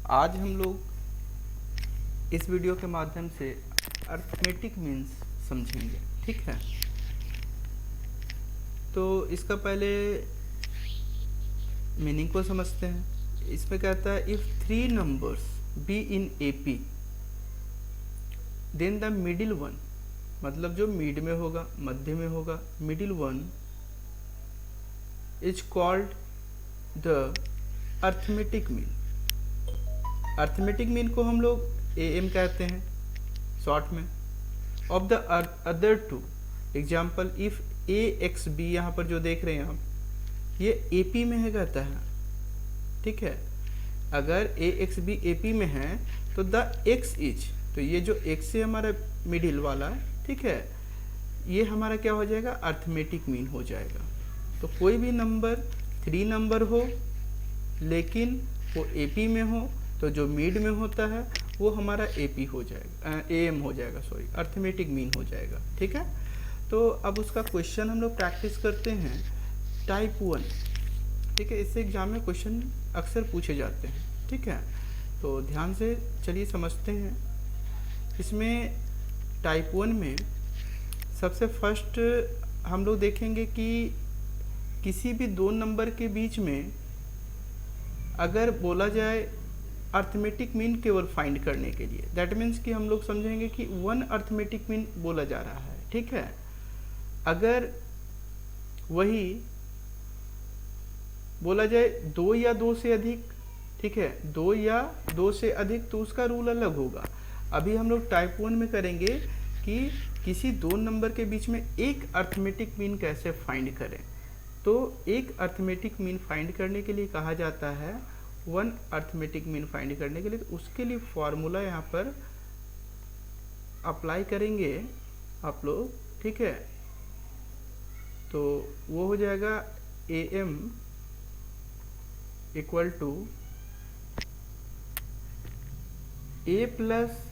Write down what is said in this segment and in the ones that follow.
आज हम लोग इस वीडियो के माध्यम से अर्थमेटिक मीन्स समझेंगे, ठीक है। तो इसका पहले मीनिंग को समझते हैं। इसमें कहता है if 3 numbers be in AP then the middle one, मतलब जो मिड में होगा, मध्य में होगा, middle one is called the arithmetic mean. Arithmetic mean को हम लोग AM कहते हैं शॉर्ट में। Of the other two example, if AXB, यहाँ पर जो देख रहे हैं आप ये AP में है कहता है, ठीक है। अगर AXB AP में है तो द X इज, तो ये जो X से हमारा मिडिल वाला है, ठीक है, ये हमारा क्या हो जाएगा, अर्थमेटिक मीन हो जाएगा। तो कोई भी नंबर 3 नंबर हो लेकिन वो AP में हो तो जो मिड में होता है वो हमारा AP हो जाएगा, AM हो जाएगा, सॉरी, अर्थमेटिक मीन हो जाएगा, ठीक है। तो अब उसका क्वेश्चन हम लोग प्रैक्टिस करते हैं टाइप 1, ठीक है। इससे एग्जाम में क्वेश्चन अक्सर पूछे जाते हैं, ठीक है। तो ध्यान से चलिए समझते हैं। इसमें टाइप 1 में सबसे फर्स्ट हम लोग देखेंगे कि किसी भी 2 नंबर के बीच में अगर बोला जाए अर्थमेटिक मीन केवल फाइंड करने के लिए, दैट मीन्स कि हम लोग समझेंगे कि 1 अर्थमेटिक मीन बोला जा रहा है, ठीक है। अगर वही बोला जाए 2 या 2 से अधिक, ठीक है, 2 या 2 से अधिक, तो उसका रूल अलग होगा। अभी हम लोग टाइप 1 में करेंगे कि किसी 2 नंबर के बीच में एक अर्थमेटिक मीन कैसे फाइंड करें। तो एक अर्थमेटिक मीन फाइंड करने के लिए कहा जाता है 1 अर्थमेटिक मीन फाइंड करने के लिए, तो उसके लिए फॉर्मूला यहाँ पर अप्लाई करेंगे आप लोग, ठीक है। तो वो हो जाएगा AM equal to A plus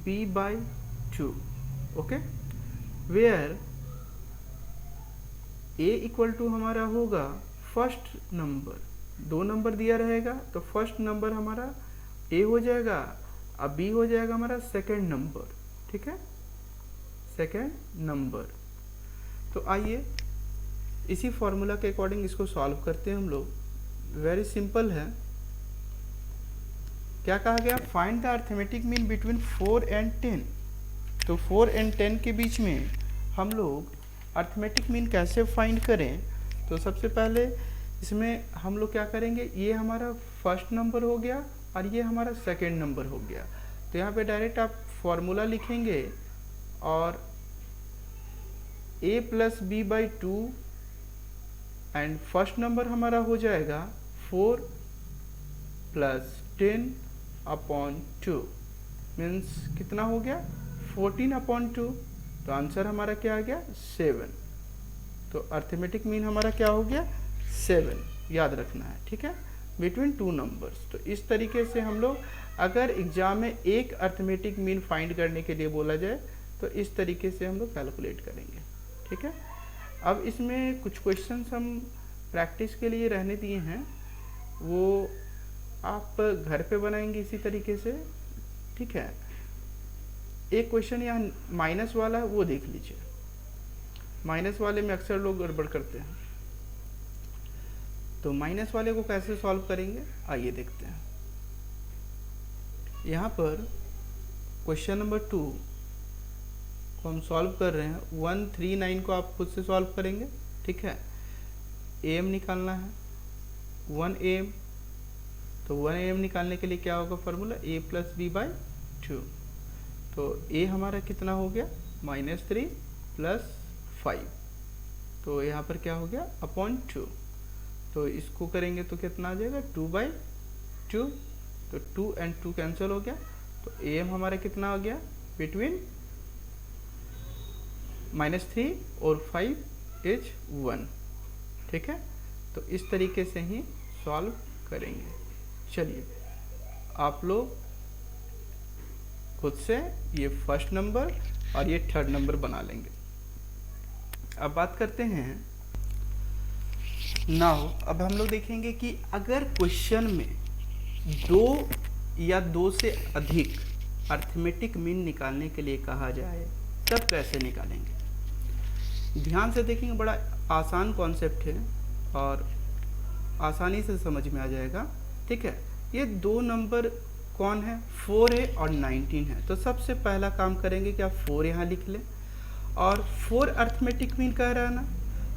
B by 2, okay, where A equal to हमारा होगा फर्स्ट नंबर, 2 नंबर दिया रहेगा तो फर्स्ट नंबर हमारा A हो जाएगा, अब B हो जाएगा हमारा सेकेंड नंबर, ठीक है, सेकेंड नंबर। तो आइए इसी फॉर्मूला के अकॉर्डिंग इसको सॉल्व करते हैं हम लोग। वेरी सिंपल है। क्या कहा गया, find the arithmetic mean between 4 and 10। तो 4 एंड 10 के बीच में हम लोग अर्थमेटिक मीन कैसे फाइंड करें। तो सबसे पहले इसमें हम लोग क्या करेंगे, ये हमारा फर्स्ट नंबर हो गया और ये हमारा सेकेंड नंबर हो गया। तो यहाँ पे डायरेक्ट आप फॉर्मूला लिखेंगे और A plus B by 2 and first number हमारा हो जाएगा 4 प्लस 10 अपॉन 2, मीन्स कितना हो गया, 14 अपॉन 2। तो आंसर हमारा क्या आ गया, 7। तो अर्थमेटिक मीन हमारा क्या हो गया, 7, याद रखना है, ठीक है, बिटवीन 2 नंबर्स। तो इस तरीके से हम लोग अगर एग्जाम में एक अर्थमेटिक मीन फाइंड करने के लिए बोला जाए तो इस तरीके से हम लोग कैलकुलेट करेंगे, ठीक है। अब इसमें कुछ क्वेश्चंस हम प्रैक्टिस के लिए रहने दिए हैं, वो आप घर पे बनाएंगे इसी तरीके से, ठीक है। एक क्वेश्चन यहाँ माइनस वाला है, वो देख लीजिए। माइनस वाले में अक्सर लोग गड़बड़ करते हैं, तो माइनस वाले को कैसे सॉल्व करेंगे आइए देखते हैं। यहाँ पर क्वेश्चन नंबर 2 को हम सॉल्व कर रहे हैं। 139 को आप खुद से सॉल्व करेंगे, ठीक है। AM निकालना है 1AM, तो 1AM निकालने के लिए क्या होगा formula, A plus B by 2। तो A हमारा कितना हो गया, -3 प्लस 5, तो यहाँ पर क्या हो गया, अपॉन 2। तो इसको करेंगे तो कितना आ जाएगा, 2 बाई 2, तो 2 एंड 2 कैंसिल हो गया। तो AM हमारा कितना हो गया, बिटवीन -3 और 5 इज 1, ठीक है। तो इस तरीके से ही सॉल्व करेंगे। चलिए आप लोग खुद से ये फर्स्ट नंबर और ये थर्ड नंबर बना लेंगे। अब बात करते हैं नाउ, अब हम लोग देखेंगे कि अगर क्वेश्चन में 2 या 2 से अधिक अर्थमेटिक मीन निकालने के लिए कहा जाए तब कैसे निकालेंगे। ध्यान से देखेंगे, बड़ा आसान कॉन्सेप्ट है और आसानी से समझ में आ जाएगा। ठीक है, ये 2 नंबर कौन है, 4 है और 19 है। तो सबसे पहला काम करेंगे कि आप 4 यहाँ लिख लें और 4 अर्थमेटिक मीन कह रहा है ना,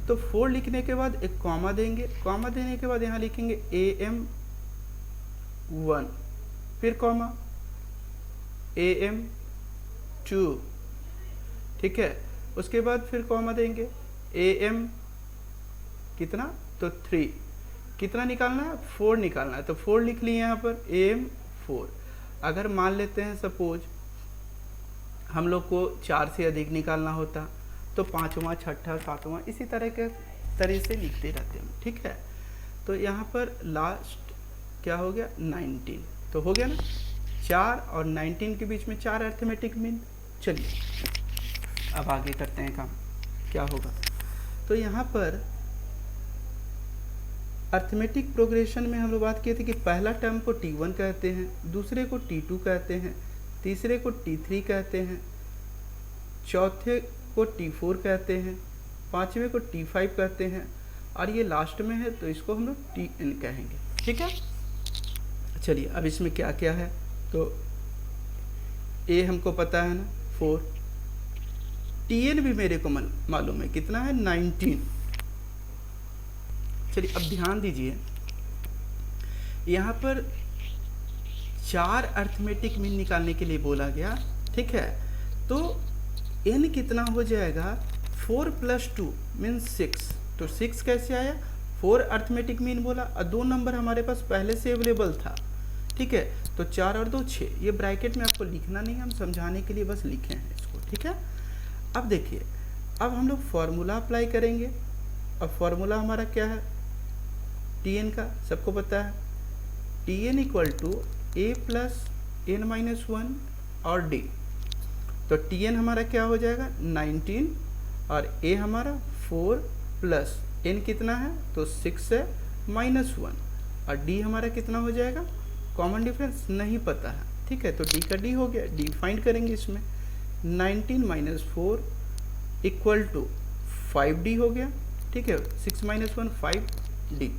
तो 4 लिखने के बाद एक कॉमा देंगे, कॉमा देने के बाद यहाँ लिखेंगे AM1, फिर कॉमा AM2, ठीक है, उसके बाद फिर कॉमा देंगे AM कितना, तो 3, कितना निकालना है, 4 निकालना है, तो 4 लिख लिए यहाँ पर AM4। अगर मान लेते हैं सपोज हम लोग को 4 से अधिक निकालना होता तो 5वां, 6ठा, 7वां इसी तरह से लिखते रहते हैं। ठीक है, तो यहाँ पर लास्ट क्या हो गया, 19, तो हो गया ना, 4 और 19 के बीच में 4 अर्थमेटिक मीन। चलिए अब आगे करते हैं काम, क्या होगा। तो यहाँ पर अर्थमेटिक प्रोग्रेशन में हम लोग बात किए थे कि पहला टर्म को T1 कहते हैं, दूसरे को T2 कहते हैं, तीसरे को T3 कहते हैं, चौथे को T4 कहते हैं, पांचवें को T5 कहते हैं और ये लास्ट में है तो इसको हम लोग Tn कहेंगे। ठीक है, चलिए अब इसमें क्या क्या है, तो A हमको पता है ना 4, Tn भी मेरे को मालूम है कितना है, 19। चलिए अब ध्यान दीजिए, यहाँ पर 4 अर्थमेटिक मीन निकालने के लिए बोला गया। ठीक है, तो n कितना हो जाएगा, 4 + 2 मीन्स 6, तो 6 कैसे आया, 4 अर्थमेटिक मीन बोला और 2 नंबर हमारे पास पहले से अवेलेबल था। ठीक है, तो 4 और 2 6, ये ब्रैकेट में आपको लिखना नहीं है, हम समझाने के लिए बस लिखे हैं इसको। ठीक है, अब देखिए, अब हम लोग फॉर्मूला अप्लाई करेंगे। अब फॉर्मूला हमारा क्या है, Tn का सबको पता है, Tn = A + n-1 और D। तो Tn हमारा क्या हो जाएगा, 19 और A हमारा 4 प्लस n कितना है, तो 6 है -1 और D हमारा कितना हो जाएगा, कॉमन डिफरेंस नहीं पता है। ठीक है, तो D का D हो गया, D फाइंड करेंगे इसमें, 19 - 4 = 5D हो गया। ठीक है, 6 - 1 5D,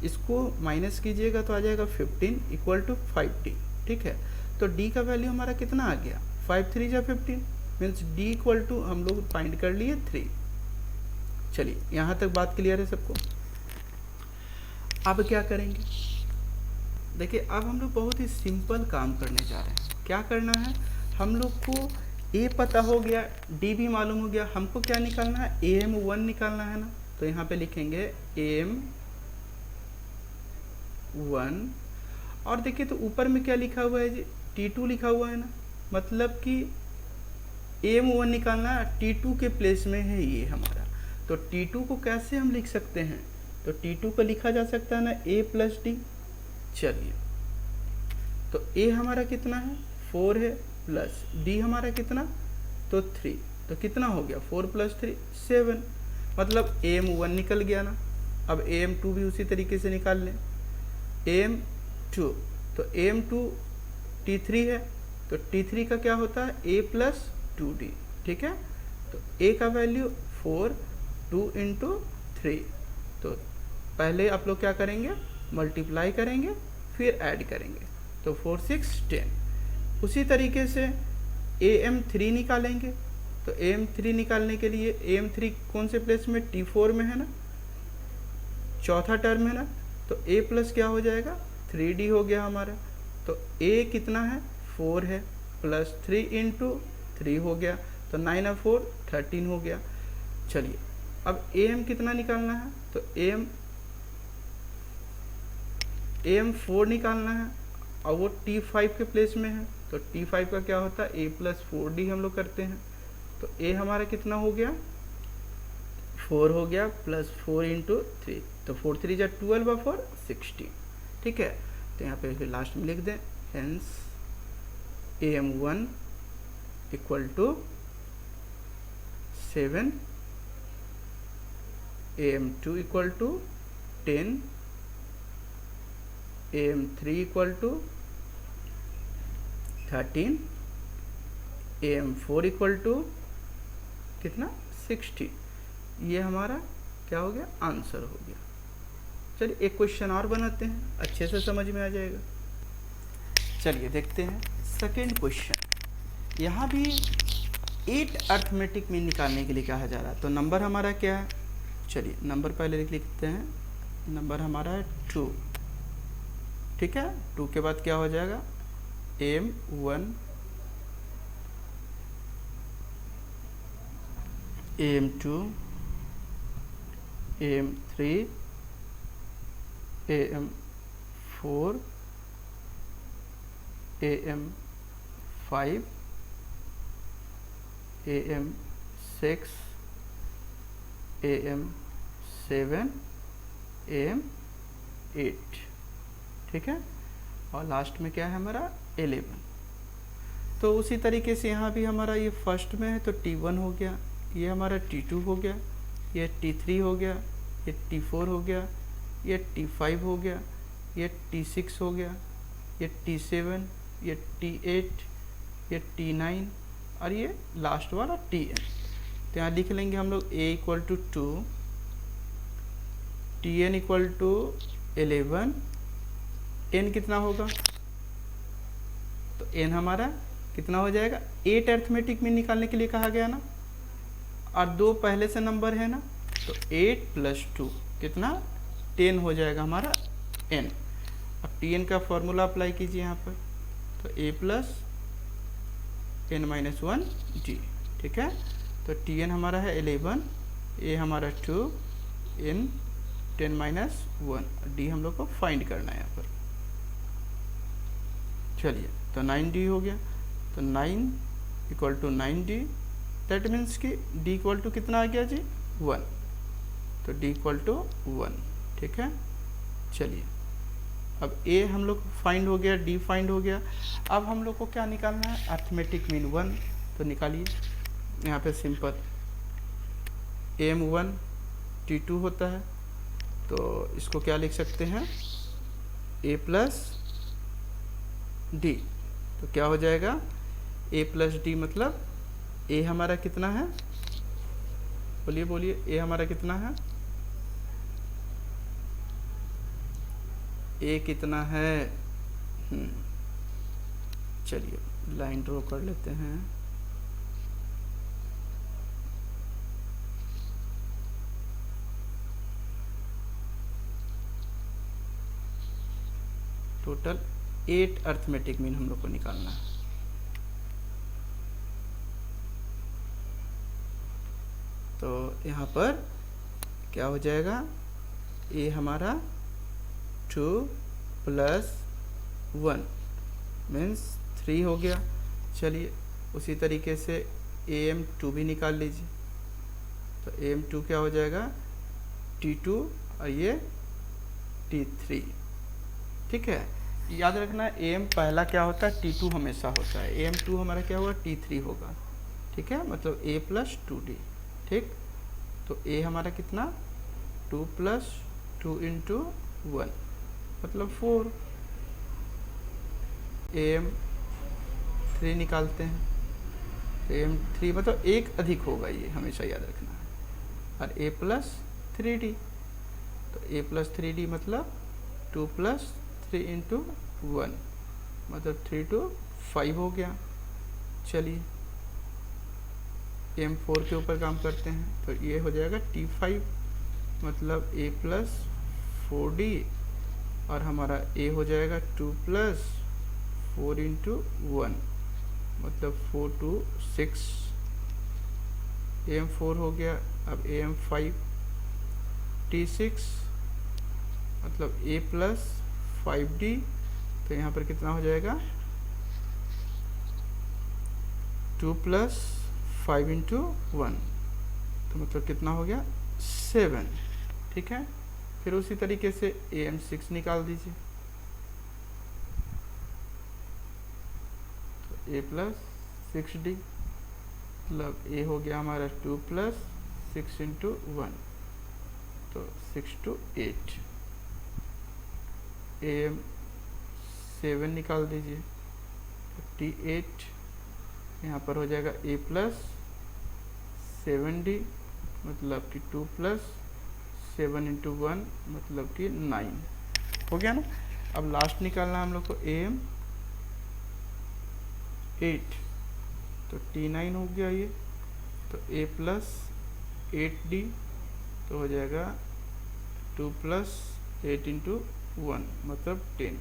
इसको माइनस कीजिएगा तो आ जाएगा 15 = 5D। ठीक है, तो D का वैल्यू हमारा कितना आ गया, 5 3 = 15, मीन्स D = हम लोग फाइंड कर लिए 3। चलिए यहाँ तक बात क्लियर है सबको। अब क्या करेंगे, देखिए अब हम लोग बहुत ही सिंपल काम करने जा रहे हैं। क्या करना है, हम लोग को A पता हो गया, D भी मालूम हो गया, हमको क्या निकालना है, AM1 निकालना है ना। तो यहाँ पे लिखेंगे AM1 और देखिए तो ऊपर में क्या लिखा हुआ है जी, T2 लिखा हुआ है ना, मतलब कि AM1 निकालना है, T2 के प्लेस में है ये हमारा। तो T2 को कैसे हम लिख सकते हैं, तो T2 को लिखा जा सकता है ना A + D। चलिए, तो A हमारा कितना है, 4 है, प्लस D हमारा कितना, तो 3, तो कितना हो गया, 4 + 3 7, मतलब AM1 निकल गया ना। अब AM2 भी उसी तरीके से निकाल लें, AM2, तो AM2 T3 है, तो T3 का क्या होता है, A + 2D। ठीक है, तो A का वैल्यू 4, 2 × 3, तो पहले आप लोग क्या करेंगे, मल्टीप्लाई करेंगे फिर ऐड करेंगे, तो 4 6 10। उसी तरीके से AM3 निकालेंगे, तो AM3 निकालने के लिए AM3 कौन से प्लेस में, T4 में है ना, चौथा टर्म है ना, तो A प्लस क्या हो जाएगा, 3D हो गया हमारा। तो A कितना है, 4 है, प्लस 3 × 3 हो गया, तो 9 और 4 13 हो गया। चलिए अब AM कितना निकालना है, तो AM4 निकालना है और वो T5 के प्लेस में है, तो T5 का क्या होता है, A + 4D हम लोग करते हैं। तो A हमारा कितना हो गया, 4 हो गया, प्लस 4 × 3, तो 4 3 = 12 और 4 16। ठीक है, तो यहाँ पे फिर लास्ट में लिख दें, hence AM1 = 7, AM2 = 10, AM3 = 13, AM4 equal to कितना 60। ये हमारा क्या हो गया, आंसर हो गया। चलिए एक क्वेश्चन और बनाते हैं, अच्छे से समझ में आ जाएगा। चलिए देखते हैं सेकेंड क्वेश्चन। यहाँ भी 8 अर्थमेटिक मीन निकालने के लिए कहा जा रहा है। तो नंबर हमारा क्या है, चलिए नंबर पहले लिखते हैं। नंबर हमारा है 2, ठीक है। 2 के बाद क्या हो जाएगा, AM1, AM2, AM3, AM4, AM5, AM6, AM7, AM8, ठीक है। और लास्ट में क्या है हमारा 11। तो उसी तरीके से यहाँ भी हमारा ये फर्स्ट में है तो T1 हो गया, ये हमारा T2 हो गया, ये T3 हो गया, ये T4 हो गया, ये T5 हो गया, ये T6 हो गया, ये T7, ये T8, ये T9 और ये लास्ट वाला Tn। तो यहाँ लिख लेंगे हम लोग A equal to 2, Tn equal to 11, n कितना होगा, तो n हमारा कितना हो जाएगा, 8 अर्थमेटिक मीन निकालने के लिए कहा गया ना, और 2 पहले से नंबर है ना, तो 8 + 2 कितना 10 हो जाएगा हमारा n। अब Tn का फॉर्मूला अप्लाई कीजिए यहाँ पर, तो a + n - 1 d, ठीक है। तो Tn हमारा है 11, a हमारा 2, n 10 - 1, d हम लोग को फाइंड करना है यहाँ पर। चलिए तो 9d हो गया, तो 9 equal to 9d, that means कि d इक्वल टू कितना आ गया जी 1, तो d इक्वल टू 1, ठीक है। चलिए अब a हम लोग फाइंड हो गया, d फाइंड हो गया। अब हम लोग को क्या निकालना है, अर्थमेटिक मीन 1, तो निकालिए। यहाँ पे सिंपल AM1 T2 होता है, तो इसको क्या लिख सकते हैं, a + d, तो क्या हो जाएगा a + d, मतलब a हमारा कितना है, बोलिए बोलिए, a हमारा कितना है, a कितना है, चलिए लाइन ड्रॉ कर लेते हैं। टोटल 8 अर्थमेटिक मीन हम लोग को निकालना है। तो यहाँ पर क्या हो जाएगा, a हमारा 2 + 1 मीन्स 3 हो गया। चलिए उसी तरीके से AM2 भी निकाल लीजिए, तो AM2 क्या हो जाएगा, T2 और ये T3, ठीक है। याद रखना AM पहला क्या होता है, T2 हमेशा होता है, AM2 हमारा क्या होगा, T3 होगा, ठीक है, मतलब a + 2d, ठीक। तो a हमारा कितना 2 + 2 × 1 मतलब 4। AM3 निकालते हैं, तो AM3 मतलब एक अधिक होगा, ये हमेशा याद रखना है। और a + 3d, तो a + 3d मतलब 2 + 3 × 1 मतलब 3 to 5 हो गया। चलिए M4 के ऊपर काम करते हैं, तो ये हो जाएगा T5 मतलब a + 4d, और हमारा a हो जाएगा 2 + 4 × 1 मतलब 4 to 6, AM4 हो गया। अब AM5 T6 मतलब a + 5d, तो यहाँ पर कितना हो जाएगा 2 + 5 × 1 तो मतलब कितना हो गया 7, ठीक है। फिर उसी तरीके से AM6 निकाल दीजिए, तो a + 6d मतलब a हो गया हमारा 2 + 6 × 1 तो 6 to 8। AM7 निकाल दीजिए, 48, यहाँ पर हो जाएगा a प्लस 7d मतलब कि 2 प्लस 7 इंटू 1 मतलब कि 9 हो गया ना। अब लास्ट निकालना है हम लोग को am 8, तो t9 हो गया ये, तो a प्लस 8d तो हो जाएगा 2 प्लस 8 इंटू 1 मतलब 10।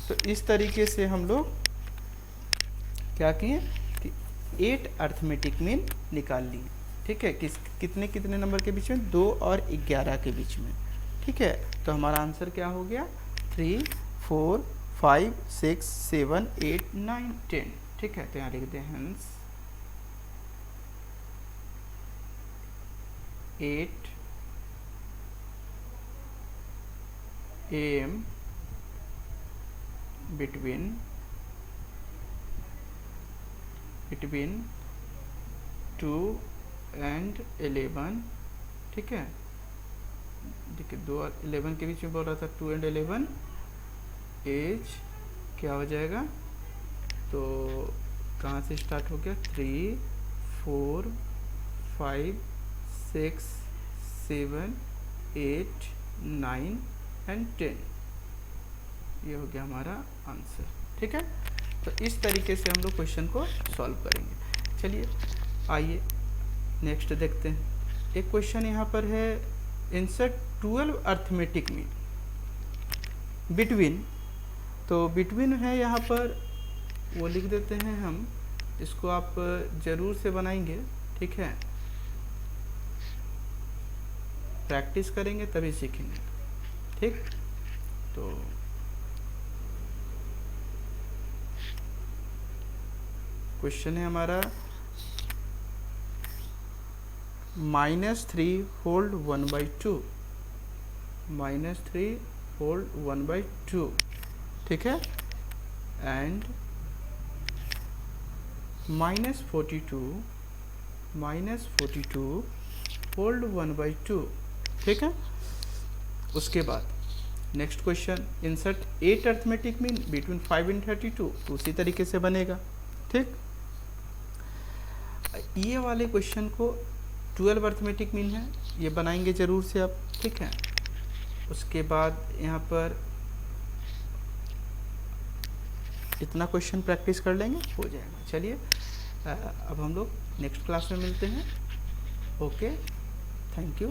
तो इस तरीके से हम लोग क्या किए कि 8 अर्थमेटिक मीन निकाल लिए। ठीक है, कितने कितने नंबर के बीच में, 2 और 11 के बीच में। ठीक है, तो हमारा आंसर क्या हो गया 3, 4, 5, 6, 7, 8, 9, 10। ठीक है, तो यहाँ लिख दे हेंस 8 AM between 2 and 11। ठीक है, देखिए 2 और 11 के बीच में बोल रहा था, 2 and 11 एज क्या हो जाएगा, तो कहाँ से स्टार्ट हो गया 3, 4, 5, 6, 7, 8, 9 एंड 10। ये हो गया हमारा आंसर। ठीक है, तो इस तरीके से हम लोग क्वेश्चन को सॉल्व करेंगे। चलिए आइए नेक्स्ट देखते हैं। एक क्वेश्चन यहाँ पर है, इंसर्ट 12 अर्थमेटिक मीन बिटवीन। तो बिटवीन है यहाँ पर, वो लिख देते हैं हम, इसको आप ज़रूर से बनाएंगे। ठीक है, प्रैक्टिस करेंगे तभी सीखेंगे। ठीक, तो क्वेश्चन है हमारा -3 होल्ड 1/2, -3 होल्ड 1/2। ठीक है, एंड -42 होल्ड 1/2। ठीक है, उसके बाद next question, insert 8 arithmetic mean between 5 and 32। तो उसी तरीके से बनेगा। ठीक, ये वाले क्वेश्चन को 12 अर्थमेटिक मीन है, ये बनाएंगे ज़रूर से आप। ठीक है, उसके बाद यहाँ पर इतना क्वेश्चन प्रैक्टिस कर लेंगे, हो जाएगा। चलिए अब हम लोग नेक्स्ट क्लास में मिलते हैं। Okay, thank you.